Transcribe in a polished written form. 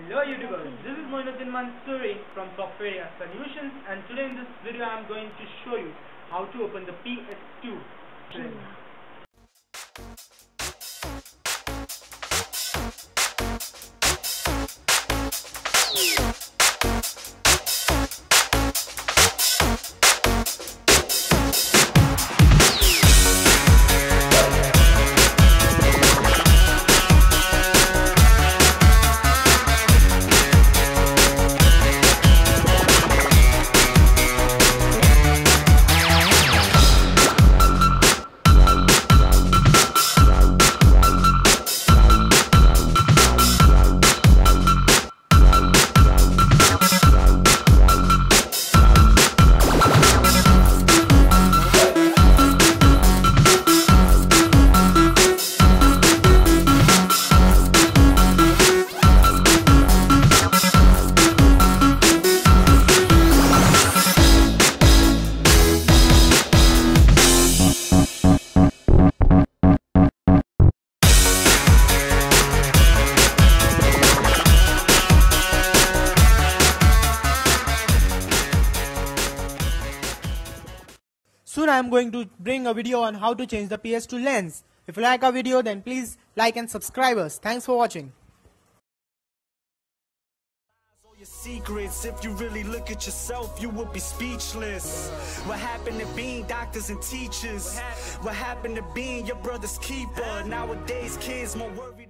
Hello YouTubers, this is Moinuddin Mansoori from Software Solutions, and today in this video I am going to show you how to open the PS2 Slim. Soon I am going to bring a video on how to change the PS2 lens. If you like our video, then please like and subscribe us. Thanks for watching. All your secrets, if you really look at yourself, you would be speechless. What happened to being doctors and teachers? What happened to being your brother's keeper? Nowadays kids more worried